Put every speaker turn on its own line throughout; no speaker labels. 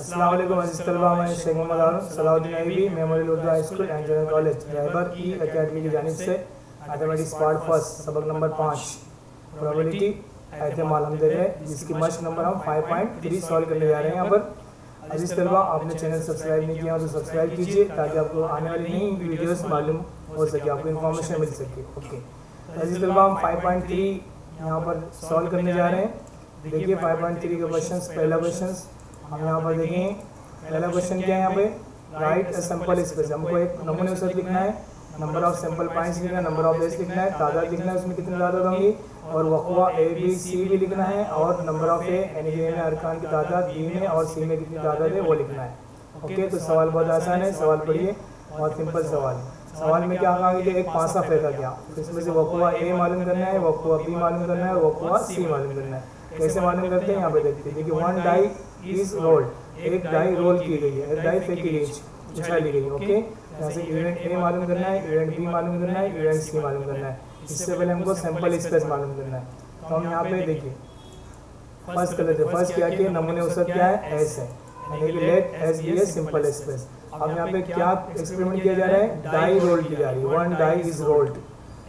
अस्सलाम वालेकुम अज़ीज़ तलबा, मैं Sheikh Mohammad Aroon Salahuddin Ayyubi memorial Urdu high school and general college रायबर की एकेडमी की जानिब से मैथमेटिक्स पार्ट फर्स्ट सबक नंबर 5 प्रोबेबिलिटी एहतमाल हम दे रहे हैं, जिसकी मश्क नंबर हम 5.3 सॉल्व करने जा रहे हैं। यहाँ पर अज़ीज़ तलबा, आपने चैनल सब्सक्राइब नहीं किया तो सब्सक्राइब कीजिए ताकि आपको आने वाली नई वीडियोस मालूम हो सके, आपको इन्फॉर्मेशन मिल सके। ओके अज़ीज़ तलबा, हम 5.3 यहाँ पर सॉल्व करने जा रहे हैं। देखिए 5.3 के क्वेश्चन, पहला क्वेश्चन हम यहाँ पर देखें। पहला क्वेश्चन क्या है, यहाँ पे राइट अ सैंपल स्पेस, हमको एक नमूने उसमें लिखना है, नंबर ऑफ सैंपल पॉइंट्स लिखना है, नंबर ऑफ एज लिखना है, तादाद लिखना है उसमें कितनी तादाद होंगी, और वक़्वा ए बी सी भी लिखना है, और नंबर ऑफ ए यानी कि ए में अरकान की तादाद, बी में और सी में कितनी तादाद है वो लिखना है। ओके, तो सवाल बहुत आसान है, सवाल पढ़िए, बहुत सिंपल सवाल है। सवाल में क्या कहा कि एक पासा फेंका गया, इसमें से वक़्वा ए मालूम करना है, वक़्वा बी मालूम करना है, वक़्वा सी मालूम करना है। कैसे मालूम करते हैं यहाँ पे देखते हैं। देखिए वन डाई इज रोल्ड, एक डाई रोल की गई है, एक डाई फेंकी गई, उछाली गई। ओके, यहाँ से इवेंट ए मालूम करना है, इवेंट बी मालूम करना है, इवेंट सी मालूम करना है। इससे पहले हमको सैंपल स्पेस मालूम करना है। तो हम यहाँ पे देखिए फर्स्ट कर लेते हैं। फर्स्ट क्या किया, नमूने औसत क्या है, एस है, यानी कि let S be a sample space. अब यहाँ पे क्या एक्सपेरिमेंट किया जा रहा है, डाई रोल की जा रही है, वन डाई इज रोल्ड,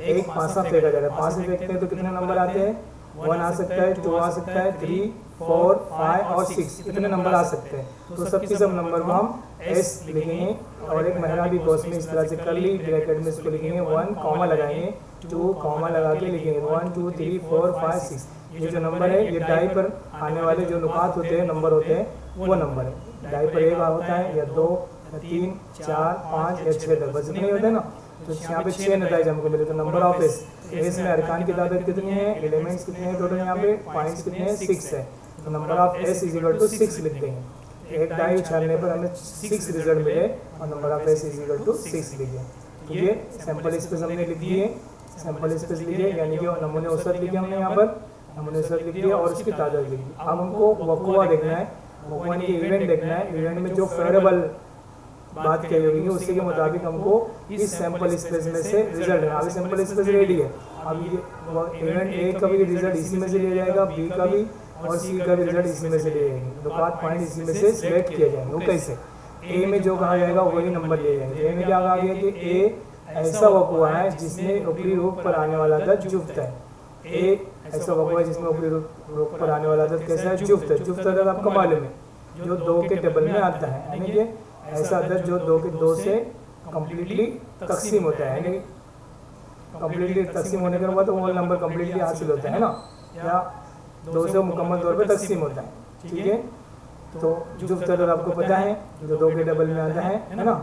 एक पासा फेंका जा रहा है। पासे फेंकते हैं तो कितने नंबर आते हैं, 1 आ सकता है, 2 आ सकता है, 3, 4, 5 और 6, इतने नंबर आ सकते हैं। तो सबके सब नंबर को हम एस लिखेंगे, और एक महिला भी कोर्स में इस तरह से कर ली, ब्रैकेट में इसको लिखेंगे 1 कॉमा लगाएंगे, 2 कॉमा लगा के लिखेंगे 1 2 3 4 5 6। ये जो नंबर है ये डाई पर आने वाले जो नुकात होते हैं, नंबर होते हैं, वो नंबर है। डाई पर एक होता है या 2 या 3 4 5 या 6 तक, बस इतने ही होते हैं ना। तो यहाँ पे 6 नतीजे हमको मिले। तो नंबर ऑफ एस में अरकान की तादाद कितनी है, एलिमेंट्स कितने हैं टोटल, यहाँ पे पॉइंट्स कितने हैं, 6 है। तो number of S is equal to 6 लिख देंगे। एक डाई उछालने पर हमें 6 रिजल्ट मिले और number of S is equal to 6 लिखे। तो ये सैंपल स्पेस हमने लिख दिए, सैंपल स्पेस लिखे, यानी कि नमूने औसत लिखे हमने यहाँ पर, नमूने औसत लिख दिया और उसकी तादाद लिख दी। अब हमको वक़्वा देखना है, वक़्वा यानी कि इवेंट देखना है। इवेंट में जो फेवरेबल बात कही होगी उसी के मुताबिक हमको इस सैंपल स्पेस में से रिजल्ट है। अभी सैंपल स्पेस रेडी है, अब ये इवेंट ए का भी रिजल्ट इसी में से लिया जाएगा, बी का भी और सी का भी रिजल्ट इसी में से लिए जाएंगे। नुकात पॉइंट इसी में से सिलेक्ट किए जाएंगे। वो कैसे, ए में जो कहा जाएगा वही नंबर लिए जाएंगे। ए में क्या कहा गया कि ए ऐसा वक़्वा है जिसमें ऊपरी रूप पर आने वाला अदद जुफ्त है। ए ऐसा वक़्वा है जिसमें ऊपरी रूप पर आने वाला अदद कैसा है, जुफ्त है। जुफ्त अदद आपको मालूम है, जो 2 के टेबल में आता है, यानी कि ऐसा अदद जो 2 से कम्प्लीटली तकसीम होता है, यानी कम्प्लीटली तकसीम होने के बाद वो नंबर कम्प्लीटली हासिल होता है ना, या 2 से मुकम्मल तौर पे तकसीम होता है। ठीक है, तो जुफ्त अदद आपको पता है जो 2 के टेबल में आता है ना।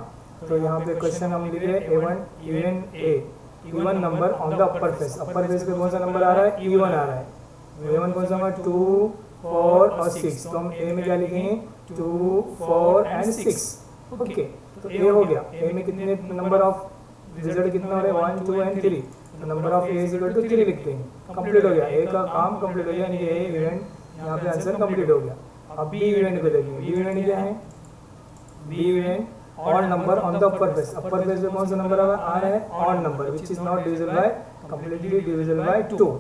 तो यहाँ पे क्वेश्चन हम लिख रहे हैं A1 event A, even number on the upper face. Upper face पे कौन सा नंबर आ रहा है, E1 आ रहा है। E1 कौन सा नंबर, 2 4 और 6। तो हम ए में क्या लिखेंगे, 2 4 एंड 6। ओके, तो ए हो गया। ए में कितने नंबर ऑफ रिजल्ट कितना हो रहा है, 1 2 एंड 3। तो number of A is equal to 3 लिखते हैं। कंप्लीट हो गया, ए का काम कंप्लीट हो गया, यानी कि ए इवेंट यहाँ पे आंसर कंप्लीट हो गया। अब बी इवेंट को देखेंगे। बी इवेंट क्या है, B event odd number on the upper face. Upper face पे कौन सा नंबर आ रहा है, odd number which is not divisible by completely divisible by 2,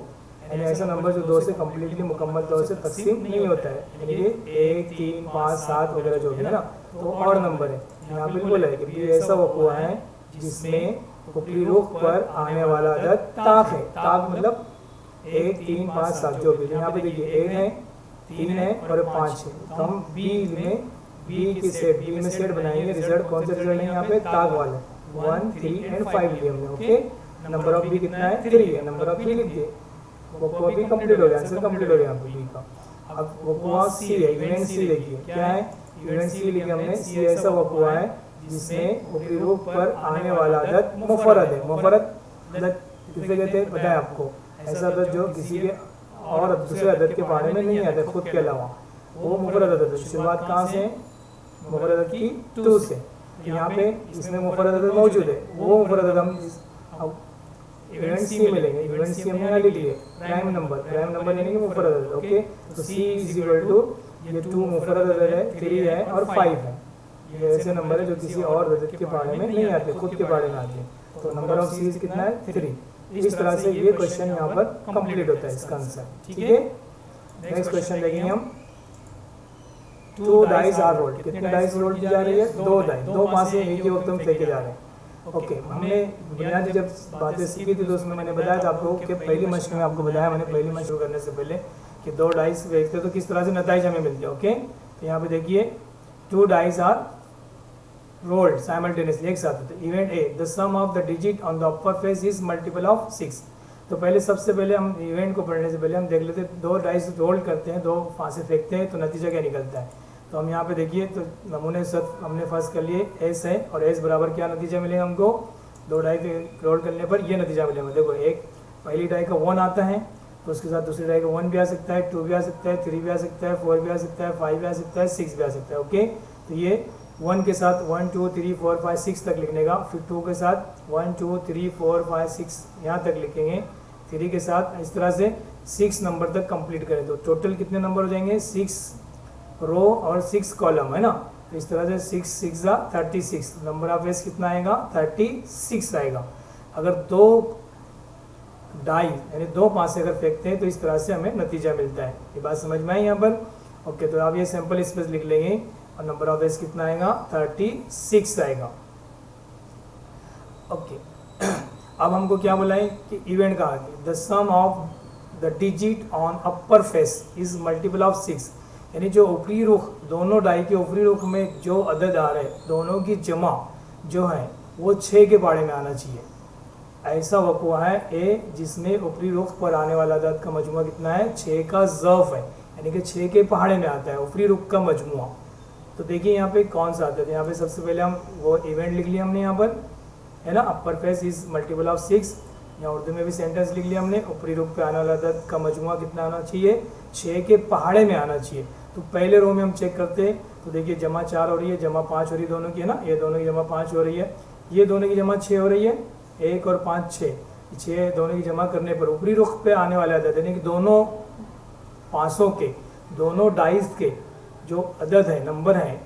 यानी ऐसा नंबर जो 2 से कम्प्लीटली मुकम्मल तौर से तकसीम नहीं होता है, यानी कि 1 3 5 7 वगैरह जो भी है ना, तो ऑड नंबर है। यहाँ बिल्कुल है कि ये ऐसा वक़्वा है जिसमें ऊपरी रुख पर आने वाला अदद ताक है। ताक मतलब 1 3 5 7 जो भी। यहाँ पे देखिए 1 है, 3 है और 5 है। तो हम बी की सेट, बी में सेट बनाएंगे। रिजल्ट कौन से रिजल्ट है यहाँ पे, ताक वाले 1 3 एंड 5 लिए हमने। ओके, नंबर ऑफ बी कितना है, 3 है, नंबर ऑफ बी लिख दिए। वो भी कंप्लीट हो गया, आंसर कंप्लीट हो गया यहाँ पे बी का। अब वक़्वा सी है, इवेंट सी देखिए क्या है, इवेंट सी लिखे हमने। सी ऐसा वक़्वा है जिसमें ऊपरी रूप पर आने वाला अदद मुफरद है। मुफरद अदद किसे कहते हैं पता है आपको, ऐसा अदद जो किसी के और दूसरे अदद के बारे में नहीं आता खुद के अलावा, वो मुफरद अदद है। शुरुआत कहाँ से है, मुफरद अदद की 2 से। यहाँ पे इसमें मुफरद अदद मौजूद है, वो मुफरद अदद हम इवेंट सी में लेंगे। इवेंट सी हमने यहाँ लिख लिए, प्राइम नंबर यानी कि मुफरद अदद। ओके, तो सी इज इक्वल टू ये 2 मुफरद अदद है, 3 है और 5 है। ये ऐसे नंबर है जो किसी और अदद के बारे में नहीं आते, खुद के बारे में आते हैं। तो नंबर ऑफ सी कितना है, 3। इस तरह से ये क्वेश्चन यहाँ पर कंप्लीट होता है, इसका आंसर। ठीक है, नेक्स्ट क्वेश्चन देखेंगे हम। 2 डाइस आर रोल्ड। कितने डाइस रोल की जा रही है? 2 डाइस, 2 पासे एक ही वक्त में फेंके जा रहे हैं। ओके, हमने बुनियादी जब बातें सीखी थी तो उसमें मैंने बताया था आपको कि पहली मशक में आपको बताया मैंने पहली मशक शुरू करने से पहले कि 2 डाइस फेंकते तो किस तरह से नतीजा हमें मिलते हैं। ओके, तो यहाँ पे देखिए 2 डाइस आर रोल्ड साइमल्टेनियसली, एक साथ होते। Event A, the sum of the digit on the upper face is multiple of 6। तो पहले सबसे पहले हम इवेंट को पढ़ने से पहले हम देख लेते हैं 2 डाइस रोल करते हैं, 2 फांसे फेंकते हैं तो नतीजा क्या निकलता है। तो हम यहाँ पे देखिए तो नमूने सब हमने फर्स्ट कर लिए एस है और एस बराबर क्या नतीजा मिलेगा हमको, 2 डाई रोल करने पर ये नतीजा मिलेगा। देखो एक पहली डाई का 1 आता है तो उसके साथ दूसरी डाई का 1 भी आ सकता है, 2 भी आ सकता है, 3 भी आ सकता है, 4 भी आ सकता है, 5 भी आ सकता है, 6 भी आ सकता है। ओके, तो ये 1 के साथ 1 2 3 4 5 6 तक लिखने का, फिर 2 के साथ 1 2 3 4 5 6 यहाँ तक लिखेंगे, 3 के साथ इस तरह से 6 नंबर तक कंप्लीट करें तो टोटल कितने नंबर हो जाएंगे, 6 रो और 6 कॉलम है ना। तो इस तरह से 6 6 36 नंबर ऑफ एस कितना आएगा, 36 आएगा। अगर 2 डाई यानी 2 पासे अगर फेंकते हैं तो इस तरह से हमें नतीजा मिलता है। ये बात समझ में आई यहाँ पर। ओके, तो आप ये सैंपल स्पेस लिख लेंगे और नंबर ऑफ एस कितना आएगा, 36 आएगा। ओके, अब हमको क्या बोला है कि इवेंट का the sum of the digit on upper face is multiple of 6, यानी जो ऊपरी रुख दोनों डाई के ऊपरी रुख में जो अदद आ रहे हैं दोनों की जमा जो है वो 6 के पाड़े में आना चाहिए। ऐसा वक़्वा है ए जिसमें ऊपरी रुख पर आने वाला अदद का मजमुआ कितना है, 6 का ज़र्फ़ है, यानी कि 6 के पहाड़े में आता है ऊपरी रुख का मजमुआ। तो देखिए यहाँ पे कौन सा आता है, यहाँ पे सबसे पहले हम वो इवेंट लिख लिया हमने यहाँ पर है ना, अपर फेस इज मल्टीपल ऑफ 6। यहाँ उर्दू में भी सेंटेंस लिख लिया हमने, ऊपरी रुख पे आने वाला अदद का मजमुआ कितना आना चाहिए, 6 के पहाड़े में आना चाहिए। तो पहले रो में हम चेक करते हैं तो देखिए जमा 4 हो रही है, जमा 5 हो रही है दोनों की है ना, ये दोनों की जमा 5 हो रही है, ये दोनों की जमा 6 हो रही है, 1 और 5 6 दोनों की जमा करने पर ऊपरी रुख पे आने वाले अदद यानी कि दोनों पासों के दोनों डाइस के जो अदद है नंबर हैं,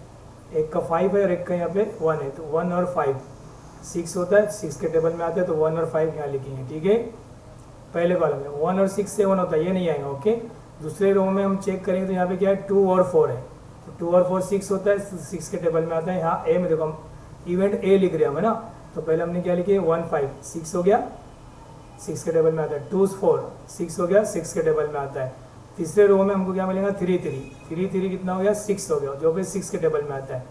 एक का 5 है और एक का यहाँ पे 1 है, तो 1 और 5 6 होता है, 6 के टेबल में आते हैं तो 1 और 5 यहाँ लिखेंगे। ठीक है, पहले कॉलम में 1 और 6 से 1 होता है, ये नहीं आएगा। ओके, दूसरे रो में हम चेक करेंगे तो यहाँ पे क्या है, 2 और 4 है, तो 2 और 4 6 होता है, 6 के टेबल में आता है। यहाँ ए में देखो हम इवेंट ए लिख रहे हैं ना, तो पहले हमने क्या लिखे 1 5 6 हो गया, 6 के टेबल में आता है, 2 4 6 हो गया, 6 के टेबल में आता है। तीसरे रो में हमको क्या मिलेगा, 3 3 कितना हो गया, 6 हो गया, जो फिर 6 के टेबल में आता है।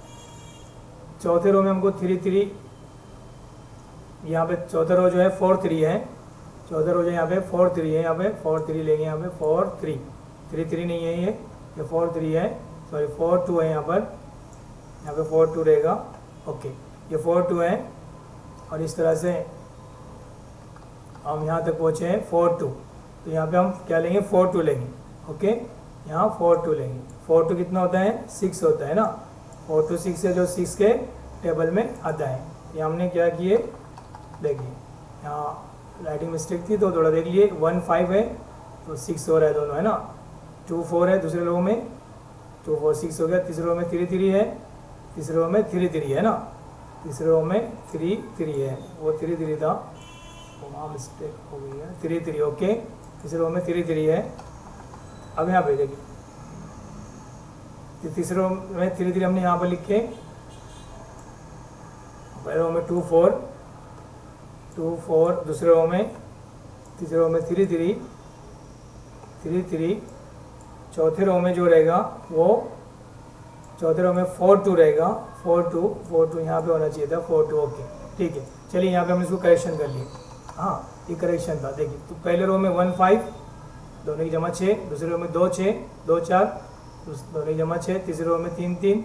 चौथे रो में हमको 3 3 यहाँ पे चौथा रो जो है 4 3 है, चौथा रो जो यहाँ पे 4 3 है, यहाँ पे 4 3 लेंगे, यहाँ पे 4 3 3 3 नहीं है, ये 4 3 है, सॉरी 4 2 है, यहाँ पे 4 2 रहेगा। ओके, ये 4 2 है और इस तरह से हम यहाँ तक पहुँचे हैं 4 2, तो यहाँ पे हम क्या लेंगे, 4 2 लेंगे। ओके, यहाँ 4 2 लेंगे, 4 2 कितना होता है, 6 होता है ना, 4 2 6 है जो 6 के टेबल में आता है। ये हमने क्या किए देखिए, यहाँ राइटिंग मिस्टेक थी तो थोड़ा देख लिए, 1 5 है तो 6 हो रहा है दोनों है ना, 2 4 है दूसरे रो में, 2 4 6 हो गया, तीसरे रो में 3 3 है, तीसरे रो में 3 3 है ना, तीसरे रो में 3 3 है, वो 3 3 था, वहाँ मिस्टेक हो गई है, 3 3। ओके, तीसरे रो में 3 3 है। अब यहाँ पे देखिए तीसरे रो में 3 3 हमने यहाँ पर लिखे, पहले रो में 2 4 दूसरे रो में, तीसरे रो में 3 3, चौथे रो में जो रहेगा वो चौथे रो में 4 2 रहेगा, 4 2 यहाँ पे होना चाहिए था 4 2। ओके ठीक है, चलिए यहाँ पे हमने इसको करेक्शन कर लिए। हाँ, ये करेक्शन था। देखिए तो पहले रो में 1 5 दोनों की जमा 6, दूसरे रो में 2 6 2 4 दोनों की जमा 6, तीसरे रो में 3 3,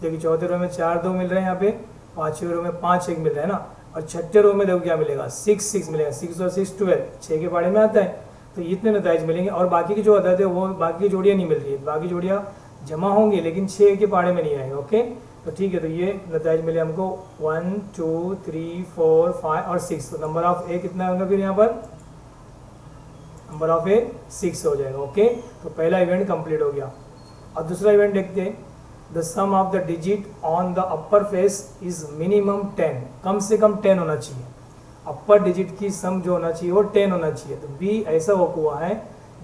देखिए चौथे रो में 4 2 मिल रहे हैं यहाँ पे, पाँचवें रो में 5 1 मिल रहा है ना, और छठे रो में देखो क्या मिलेगा, 6 6 मिलेगा, 6 और 6 12, 6 के पाड़े में आता है। तो इतने नतीजे मिलेंगे और बाकी की जो अदद है वो बाकी की जोड़ियाँ नहीं मिल रही है, बाकी जोड़ियाँ जमा होंगी लेकिन 6 के पाड़े में नहीं आएंगे। ओके, तो ठीक है, तो ये नतीजे मिले हमको 1 2 3 4 5 और 6। तो नंबर ऑफ ए कितना होगा फिर यहाँ पर, नंबर ऑफ ए 6 हो जाएगा। ओके, तो पहला इवेंट कंप्लीट हो गया। अब दूसरा इवेंट देखते हैं, the sum of the digit on the upper face is minimum 10, कम से कम 10 होना चाहिए, अपर डिजिट की सम जो होना चाहिए वो 10 होना चाहिए। तो बी ऐसा हुआ है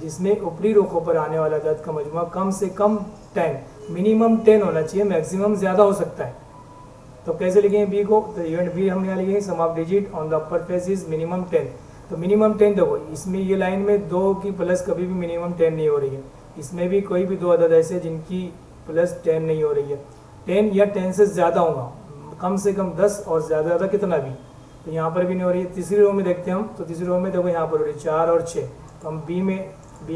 जिसमें ऊपरी रुखों पर आने वाला अदद का मजमुआ कम से कम 10, मिनिमम 10 होना चाहिए, मैक्सिमम ज़्यादा हो सकता है। तो कैसे लिखेंगे बी को, तो इवेंट बी हम यहाँ लिखेंगे sum of digit on the upper face is minimum 10। तो मिनिमम 10 देखो, इसमें ये लाइन में 2 की प्लस कभी भी मिनिमम 10 नहीं हो रही है, इसमें भी कोई भी 2 अदद ऐसे जिनकी प्लस 10 नहीं हो रही है। 10 या 10 से ज़्यादा होगा, कम से कम 10 और ज़्यादा कितना भी, तो यहाँ पर भी नहीं हो रही है। तीसरी रो में देखते हैं हम, तो तीसरी रो में देखो यहाँ पर हो रही है 4 और 6, तो हम बी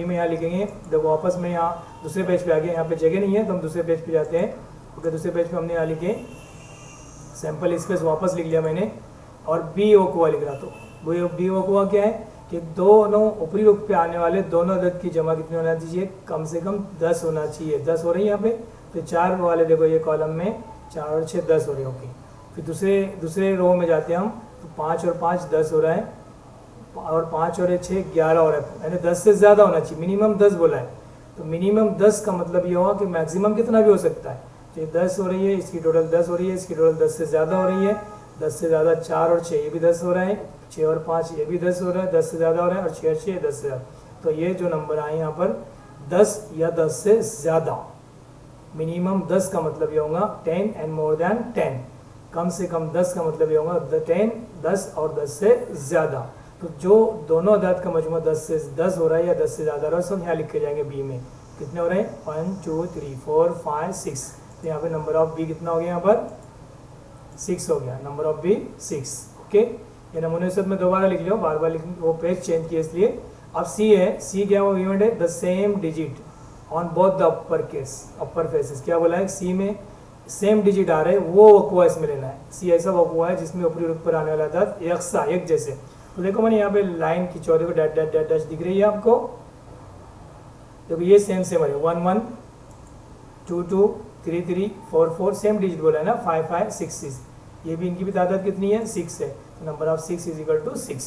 में यहाँ लिखेंगे। देखो वापस में यहाँ दूसरे पेज पे आ गए, यहाँ पे जगह नहीं है तो हम दूसरे पेज पे जाते हैं। ओके, दूसरे पेज पे हमने यहाँ लिखे सैम्पल स्पेस वापस लिख लिया मैंने, और बी ओ को लिख रहा। तो वो बी ओ को क्या है कि दोनों ऊपरी रूप पे आने वाले दोनों अदद की जमा कितनी होना चाहिए, कम से कम 10 होना चाहिए। 10 हो रही है यहाँ पे, तो 4 वाले देखो ये कॉलम में 4 और 6 10 हो रही है। ओके, फिर दूसरे रो में जाते हैं हम, तो 5 और 5 10 हो रहा है, और 5 और 6 11 हो रहा है, यानी 10 से ज़्यादा होना चाहिए, मिनिमम 10 बोला है। तो मिनिमम 10 का मतलब ये हुआ कि मैक्सिमम कितना भी हो सकता है। तो ये 10 हो रही है, इसकी टोटल 10 हो रही है, इसकी टोटल 10 से ज़्यादा हो रही है। 10 से ज़्यादा 4 और 6 ये भी 10 हो रहा है, 6 और 5 ये भी 10 हो रहा है, 10 से ज़्यादा हो रहा है, और 6 और 6 10 से ज़्यादा। तो ये जो नंबर आए यहाँ पर 10 या 10 से ज़्यादा, मिनिमम 10 का मतलब ये होगा 10 एंड मोर देन 10, कम से कम 10 का मतलब ये होगा 10, 10 और 10 से ज़्यादा। तो जो दोनों अदाद का मजमूआ 10 से 10 हो रहा है या 10 से ज़्यादा हो रहा है, सब यहाँ लिख के जाएंगे बी में। कितने हो रहे हैं 1 2 3 4 5 6, तो यहाँ पे नंबर ऑफ बी कितना हो गया, यहाँ पर 6 हो गया, नंबर ऑफ बी 6। ओके, ये नमूने से मैं दोबारा लिख लिया, बार बार लिख, वो पेज चेंज किया इसलिए। अब सी है, सी क्या वो इवेंट है, the same digit on both the upper faces. क्या बोला है, सी में सेम डिजिट आ रहे हैं, वो वकुआ इसमें लेना है। सी ऐसा वकुआ है जिसमें ऊपरी रूप पर आने वाला था यकसा एक जैसे। तो देखो मैंने यहाँ पे लाइन की चौधरी को डैट डैट डैट डैश दिख रही है आपको, देखो ये सेम सेम है, 1 1 2 2 3 3 4 4 सेम डिजिट बोला है ना, 5 5 6 6, ये भी इनकी भी तादाद कितनी है 6 है। तो number of 6 is equal to 6।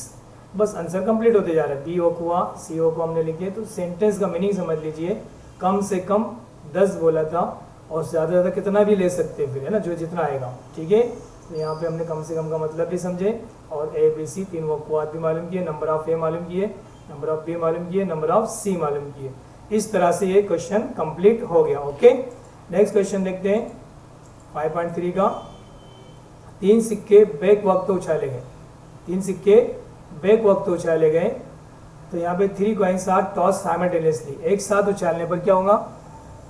बस आंसर कंप्लीट होते जा रहा है। बी ओ को सी ओ को हमने लिखे। तो सेंटेंस का मीनिंग समझ लीजिए, कम से कम 10 बोला था, और ज़्यादा कितना भी ले सकते हैं फिर, है ना, जो जितना आएगा। ठीक है, तो यहाँ पे हमने कम से कम का मतलब भी समझे, और ए बी सी 3 वक़्वात भी मालूम किए, नंबर ऑफ ए मालूम किए, नंबर ऑफ बी मालूम किए, नंबर ऑफ सी मालूम किए। इस तरह से ये क्वेश्चन कंप्लीट हो गया। ओके, नेक्स्ट क्वेश्चन देखते हैं 5.3 का। 3 सिक्के बैक वक्त उछाले गए, 3 सिक्के बैक वक्त उछाले गए। तो यहाँ पे 3 कॉइन्स आर टॉस साइमल्टेनियसली, एक साथ उछालने पर क्या होगा।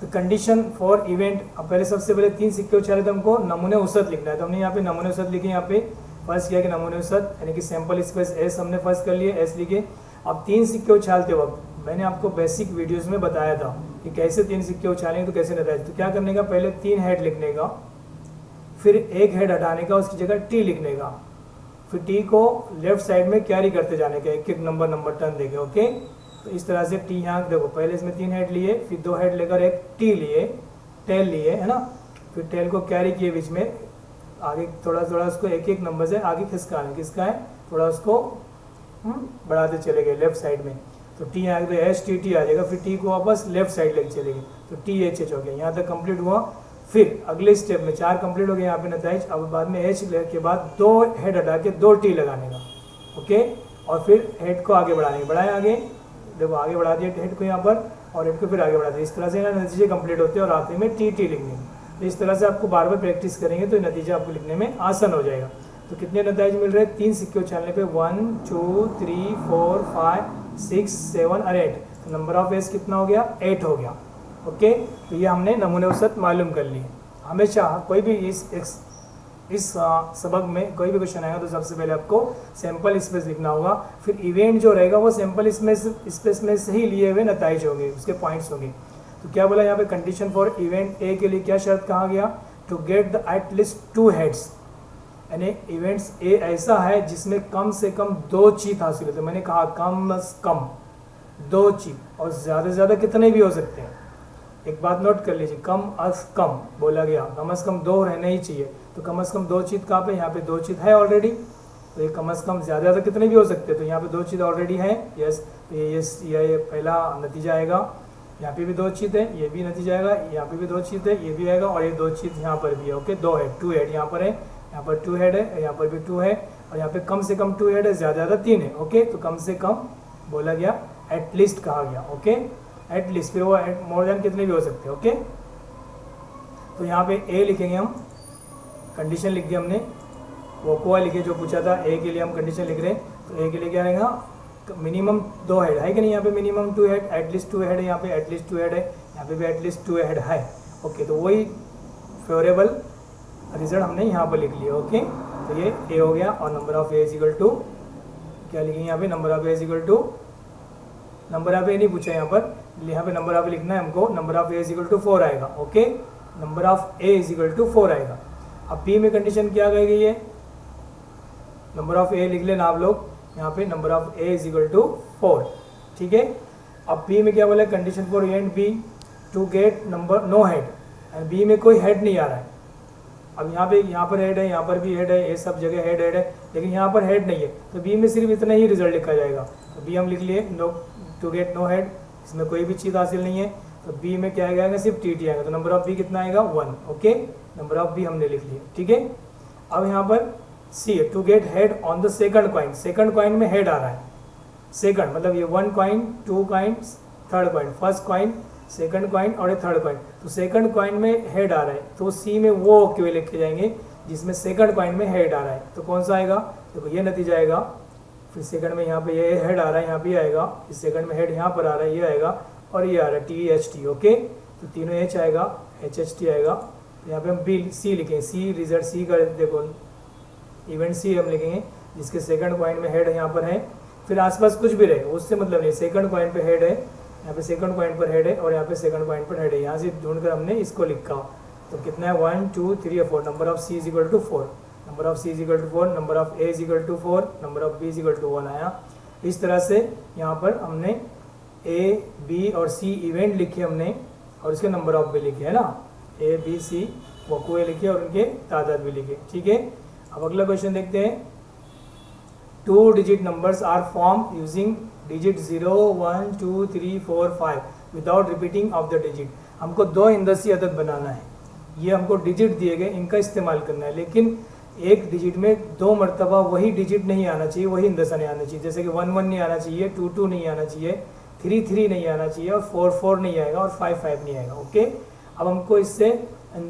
तो कंडीशन फॉर इवेंट, अब पहले सबसे पहले 3 सिक्के उछाले तो हमको नमूने औसत लिखना है। तो हमने यहाँ पे नमूने औसत लिखे, यहाँ पे फर्स्ट किया कि नमूने औसत यानी कि सैंपल स्पेस एस हमने फर्स्ट कर लिए, एस लिखे। अब 3 सिक्के उछालते वक्त मैंने आपको बेसिक वीडियोस में बताया था कि कैसे 3 सिक्के उछालेंगे, तो कैसे नतीजा। तो क्या करने का, पहले 3 हेड लिखने का, फिर एक हेड हटाने का, उसकी जगह टी लिखने का, फिर टी को लेफ्ट साइड में कैरी करते जाने का, एक एक नंबर टर्न देके। ओके, तो इस तरह से टी यहाँ देखो, पहले इसमें 3 हेड लिए, फिर 2 हेड लेकर एक टी लिए, टेल लिए, है ना, फिर टेल को कैरी किए बीच में, आगे थोड़ा थोड़ा उसको एक एक नंबर से आगे खिसका है, थोड़ा उसको बढ़ाते चले गए लेफ्ट साइड में। तो टी यहाँ तो एच टी टी आ जाएगा, फिर टी को वापस लेफ्ट साइड लेके चलेगी, तो टी एच एच हो गया। यहाँ तक कंप्लीट हुआ। फिर अगले स्टेप में 4 कंप्लीट हो गया यहाँ पे नतीज। अब बाद में एच के बाद 2 हेड हटा के 2 टी लगाने का। ओके, और फिर हेड को आगे बढ़ाए आगे, देखो आगे बढ़ा दिया हेड को यहाँ पर, और हेड को फिर आगे बढ़ा दिया। इस तरह से नतीजे कंप्लीट होते हैं, और आखिर में टी टी लिखने। तो इस तरह से आपको बार बार प्रैक्टिस करेंगे तो नतीजा आपको लिखने में आसान हो जाएगा। तो कितने नतीजे मिल रहे हैं, 3 सिक्के उछालने पे 1 2 3 4 5 6 7 और 8। तो नंबर ऑफ एस कितना हो गया, 8 हो गया। ओके, तो ये हमने नमूने औसत मालूम कर लिए। हमेशा कोई भी इस सबक में कोई भी क्वेश्चन आएगा तो सबसे पहले आपको सैंपल स्पेस लिखना होगा, फिर इवेंट जो रहेगा वो सैंपल स्पेस में से ही लिए हुए नतीजे होंगे, उसके पॉइंट्स होंगे। तो क्या बोला यहाँ पे, कंडीशन फॉर इवेंट ए के लिए क्या शर्त कहा गया, to get the at least 2 heads, यानी इवेंट्स ए ऐसा है जिसमें कम से कम 2 चीत हासिल होते हैं। मैंने कहा कम से कम 2 चीत, और ज़्यादा से ज़्यादा कितने भी हो सकते हैं। एक बात नोट कर लीजिए, कम अस कम बोला गया, कम से कम 2 रहना ही चाहिए। तो कम से कम 2 चीत कहाँ पे, यहाँ पे 2 चीत है ऑलरेडी। तो ये कम से कम ज़्यादा कितने भी हो सकते हैं। तो यहाँ पे 2 चीत ऑलरेडी है, यस। तो ये पहला नतीजा आएगा। यहाँ पे भी 2 चीत है, ये भी नतीजा आएगा। यहाँ पे भी 2 चीत है, ये भी आएगा, और ये 2 चीत यहाँ पर भी है। ओके, 2 हेड, 2 हेड यहाँ पर है, यहाँ पर 2 हेड है, यहाँ पर भी 2 है, और यहाँ पे कम से कम 2 हेड है, ज़्यादा 3 है। ओके, तो कम से कम बोला गया, एटलीस्ट कहा गया। ओके, एटलीस्ट, फिर वो मोर देन कितने भी हो सकते हैं। ओके, तो यहाँ पे ए लिखेंगे हम, कंडीशन लिख दी हमने, वोकुआ लिखे जो पूछा था, ए के लिए हम कंडीशन लिख रहे हैं। तो ए के लिए क्या रहेगा, मिनिमम 2 हेड है कि नहीं, यहाँ पे मिनिमम 2 हेड, एटलीस्ट 2 हेड है, यहाँ पे एटलीस्ट 2 हेड है, यहाँ पे भी एटलीस्ट 2 हेड है। ओके, तो वही फेवरेबल रिजल्ट हमने यहाँ पर लिख लिया। ओके, तो ये ए हो गया। और number of A is equal to क्या लिखेंगे यहाँ पे, number of A is equal to, number of A नहीं पूछा यहाँ पर, यहाँ पे नंबर ऑफ ए लिखना है हमको, number of A is equal to 4 आएगा। Okay, number of A is equal to 4 आएगा। अब पी में कंडीशन क्या कही गई है, नंबर ऑफ ए लिख लेना आप लोग यहाँ पे, number of A is equal to 4। ठीक है, अब पी में क्या बोला, condition for A and B to get number no head, and B में कोई हेड नहीं आ रहा है। अब यहाँ पर हेड है, यहाँ पर भी हेड है, ये सब जगह हेड है, लेकिन यहाँ पर हेड नहीं है, तो बी में सिर्फ इतना ही रिजल्ट लिखा जाएगा। तो बी हम लिख लिए, no to get no head, इसमें कोई भी चीज़ हासिल नहीं है, तो बी में क्या आएगा, सिर्फ टी टी आएगा। तो नंबर ऑफ बी कितना आएगा, 1। ओके, नंबर ऑफ बी हमने लिख लिया। ठीक है, अब यहाँ पर C, to get head on the second coin, second coin में हेड आ रहा है, सेकंड मतलब ये 1 coin, 2 coin, third coin, first coin, second coin और ये थर्ड कॉइन, तो सेकंड कॉइन में हेड आ रहा है, तो सी में वो क्यों लिखे जाएंगे जिसमें सेकंड कॉइन में हेड आ रहा है। तो कौन सा आएगा, देखो ये नतीजा आएगा, फिर सेकंड में यहाँ पे ये हेड आ रहा है, यहाँ पे आएगा, इस सेकंड में हेड यहाँ पर आ रहा है, ये आएगा, और ये आ रहा है टी एच टी। ओके, तो तीनों एच आएगा, एच एच टी आएगा। तो यहाँ पे हम बी सी लिखेंगे, सी रिजल्ट सी का देखो, इवेंट सी हम लिखेंगे जिसके सेकंड कॉइन में हेड यहाँ पर है, फिर आसपास कुछ भी रहे उससे मतलब नहीं, सेकंड कॉइन पे हेड है, यहाँ पे सेकंड कॉइन पर हेड है, और यहाँ पे सेकंड कॉइन पर हेड है, यहाँ से ढूंढकर हमने इसको लिखा। तो कितना है, 1 2 3 और 4, number of C is equal to 4, number of C is equal to 4, number of A is equal to 4, number of B is equal to 1 आया। इस तरह से यहाँ पर हमने ए बी और सी इवेंट लिखे हमने, और इसके नंबर ऑफ भी लिखे है ना, ए बी सी वकुए लिखे और उनके तादाद भी लिखे। ठीक है, अब अगला क्वेश्चन देखते हैं। 2 digit numbers are form using digit 0 1 2 3 4 5 without repeating of the digit. हमको 2 इंदसी अदद बनाना है, ये हमको डिजिट दिए गए, इनका इस्तेमाल करना है, लेकिन एक डिजिट में 2 मरतबा वही डिजिट नहीं आना चाहिए, वही इंदसा नहीं आना चाहिए। जैसे कि 1 1 नहीं आना चाहिए, 2 2 नहीं आना चाहिए, 3 3 नहीं आना चाहिए, और 4 4 नहीं आएगा, और 5 5 नहीं आएगा। ओके, अब हमको इससे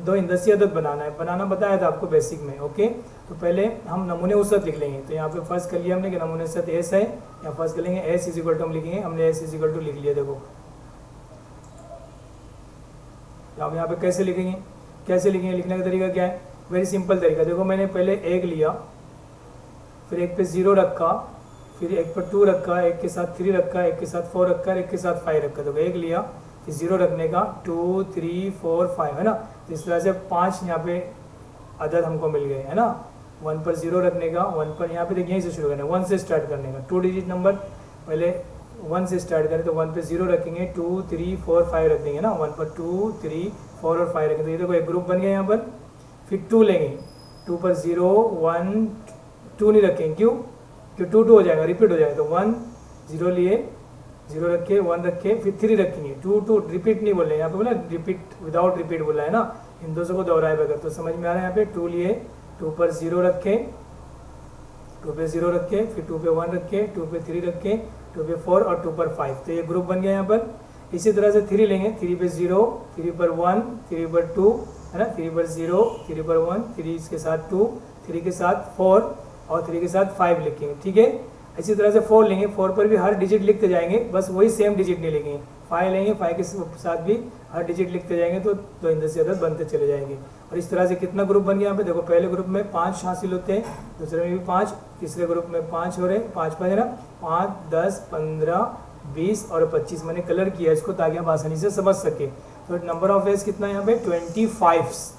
2 इंदसी अदद बनाना है, बनाना बताया था आपको बेसिक में। ओके, तो पहले हम नमूने उसत लिख लेंगे। तो यहाँ पे फर्स्ट कर लिया हमने कि नमूने उसत एस है, यहाँ फर्स्ट कर लेंगे एस इज इक्वल टू, हम लिखेंगे, हमने एस इज इक्वल टू लिख लिया। देखो अब यहाँ पे कैसे लिखेंगे, कैसे लिखेंगे, लिखने का तरीका क्या है, वेरी सिंपल तरीका। देखो मैंने पहले 1 लिया, फिर 1 पे 0 रखा, फिर 1 पर 2 रखा, 1 के साथ 3 रखा, 1 के साथ 4 रखा, 1 के साथ 5 रखा। तो 1 लिया, फिर 0 रखने का 2 3 4 5 है ना। तो इस तरह से 5 यहाँ पे अदद हमको मिल गए है ना। 1 पर 0 रखने का, 1 पर यहाँ पे देखिए यहीं से शुरू करना है, 1 से स्टार्ट करने का। 2 डिजिट नंबर पहले 1 से स्टार्ट करें, तो 1 पे 0 रखेंगे, 2 3 4 5 रख देंगे ना। 1 पर 2 3 4 और 5 रखेंगे, तो ये देखो एक ग्रुप बन गया यहाँ पर। फिर 2 लेंगे, 2 पर 0 1 2 नहीं रखेंगे, क्यों, क्यों 2 2 हो जाएगा, रिपीट हो जाएगा। तो 1 0 लिए, 0 रखे, 1 रखे, फिर 3 रखेंगे, 2 2 रिपीट नहीं बोल रहे यहाँ पे, बोला रिपीट विदाउट रिपीट बोला है ना, इन दोनों को दोहराए बगैर। तो समझ में आ रहा है, यहाँ पे 2 लिए, 2 पर 0 रखे, 2 पे 0 रखे, फिर 2 पे 1 रखे, 2 पे 3 रखे, 2 पे 4 और 2 पर 5। तो ये ग्रुप बन गया यहाँ पर। इसी तरह से 3 लेंगे, 3 पे 0, 3 पर 1, 3 पर 2 है ना, 3 पर 0, 3 पर 1, 3 के साथ 2, 3 के साथ 4 और 3 के साथ 5 लिखेंगे। ठीक है, इसी तरह से 4 लेंगे, 4 पर भी हर डिजिट लिखते जाएंगे, बस वही सेम डिजिट नहीं लिखेंगे। 5 लेंगे, 5 के साथ भी हर डिजिट लिखते जाएंगे, तो 2 इंदसी अदद बनते चले जाएंगे। और इस तरह से कितना ग्रुप बन गया यहाँ पे, देखो पहले ग्रुप में 5 हासिल होते हैं, दूसरे में भी 5, तीसरे ग्रुप में 5 हो रहे हैं, 5 5 है ना, 5 10 15 20 और 25 मैंने कलर किया इसको ताकि आप आसानी से समझ सके। तो नंबर ऑफ एस कितना है यहाँ पे, 25,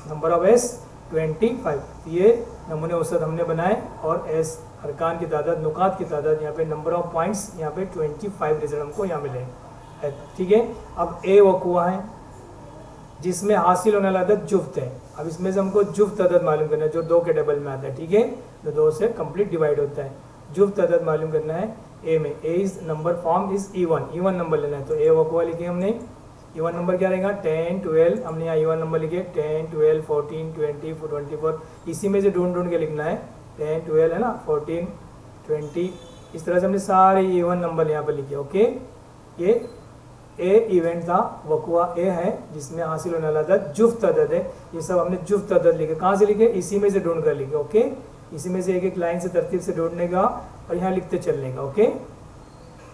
नंबर ऑफ एस 25। ये नमूने औसत हमने बनाए, और एस अरकान की तादाद, नुकात की तादाद, यहाँ पे नंबर ऑफ पॉइंट्स यहाँ पे 25 रिजल्ट हमको यहाँ मिले। ठीक है, अब ए वकुआ है जिसमें हासिल होने वाला अदद जुफ्त है। अब इसमें से हमको जुफ्त अदद मालूम करना है जो 2 के डबल में आता है। ठीक है, जो 2 से कंप्लीट डिवाइड होता है। जुफ्त अदद मालूम करना है ए में, A is number form is even number लेना है। तो ए वकुआ लिखे हमने, इवन नंबर क्या रहेगा, 10 12, हमने यहाँ इवन नंबर लिखे 10 12 14 20 24। इसी में से ढूंढ के लिखना है, 10 12 है ना, 14 20, इस तरह से हमने सारे इवन नंबर यहाँ पर लिखे। ओके, ये ए इवेंट था, वकुआ ए है जिसमें हासिल होने वाला अदद जुफ्त अदद है। ये सब हमने जुफ्त अदद लिखे, कहाँ से लिखे, इसी में से ढूंढ कर लिखे। ओके, इसी में से एक एक लाइन से तरतीब से ढूंढने का और यहाँ लिखते चलने का। ओके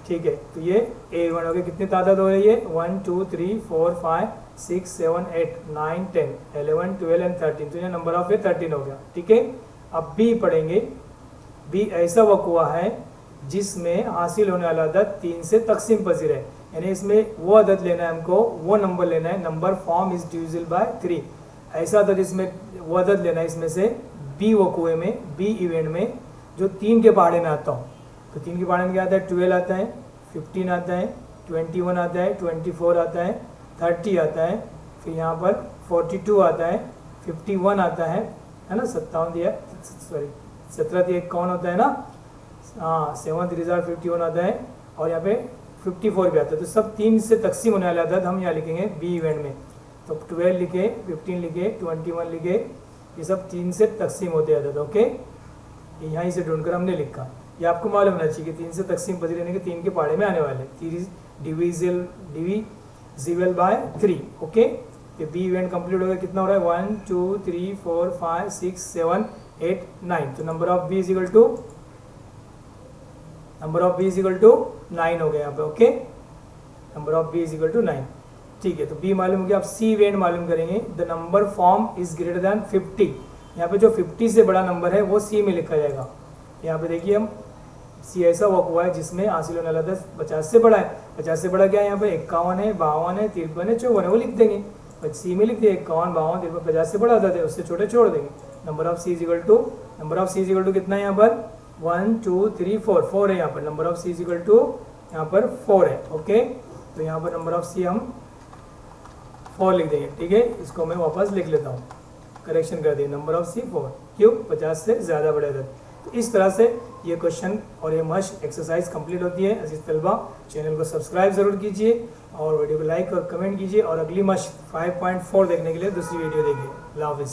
ठीक है, तो ये ए इवेंट हो गए। कितनी तादाद हो रही है, 1 2 3 4 5 6 7 8 9 10 11 12 एंड 13, तो ये नंबर ऑफ ए 13 हो गया। ठीक है, अब बी पढ़ेंगे। बी ऐसा वकुआ है जिसमें हासिल होने वाला अदद 3 से तकसीम पजीर है, यानी इसमें वो अदद लेना है हमको, वो नंबर लेना है, number form is divisible by 3। ऐसा अदद इसमें वो अदद लेना है इसमें से बी वकुए में, बी इवेंट में जो 3 के पहाड़े में आता हूँ। तो 3 के पहाड़े में क्या आता है, 12 आता है, 15 आता है, 21 आता है, 24 आता है, 30 आता है, फिर यहाँ पर 42 आता है, 51 आता है ना, 57 दिया, सॉरी 17 दिया, कौन होता है ना, हाँ 7 3 51 आता है, और यहाँ पे 54 भी आता है। तो सब 3 से तकसीम होने वाले अदद हम यहाँ लिखेंगे बी इवेंट में। तो 12 लिखे, 15 लिखे, 21 लिखे, ये सब 3 से तकसीम होते हैं अदद। ओके, यहीं से ढूंढकर हमने लिखा, ये आपको मालूम होना चाहिए कि 3 से तकसीम पजीर यानी कि 3 के पहाड़े में आने वाले, 3 डिविजिबल बाय 3। ओके, ये बी इवेंट कंप्लीट हो गया। कितना हो रहा है, 1 2 3 4 5 6 7 8 9, तो number of B is equal to 9 हो गया यहाँ पे। Okay, number of B is equal to 9। ठीक है, तो बी मालूम हो गया। अब सी इवेंट मालूम करेंगे। The number form is greater than 50, यहाँ पे जो 50 से बड़ा नंबर है वो सी में लिखा जाएगा। यहाँ पे देखिए, हम सी ऐसा वकुआ है जिसमें हासिल होने वाला 50 से बड़ा है। 50 से बड़ा क्या है, यहाँ पे 51 है, 52 है, 53 है, 54 है, वो लिख देंगे। सी में लिख दिए 51 52 53, 50 से बड़ा अदद है, उससे छोटे छोड़ देंगे। Number of C is equal to कितना है यहाँ पर, 1 2 3 4 है यहाँ पर। Number of C is equal to यहाँ पर 4 है। ओके, तो यहाँ पर नंबर ऑफ सी हम 4 लिख देंगे। ठीक है, इसको मैं वापस लिख लेता हूँ, करेक्शन कर दिए, नंबर ऑफ सी 4। क्यों, 50 से ज़्यादा बड़े अदद। तो इस तरह से ये क्वेश्चन और ये मश्क एक्सरसाइज कंप्लीट होती है। अजीज तलबा, चैनल को सब्सक्राइब ज़रूर कीजिए और वीडियो को लाइक और कमेंट कीजिए, और अगली मश्क 5.4 देखने के लिए दूसरी वीडियो देखिए। अल्लाह हाफ़िज़।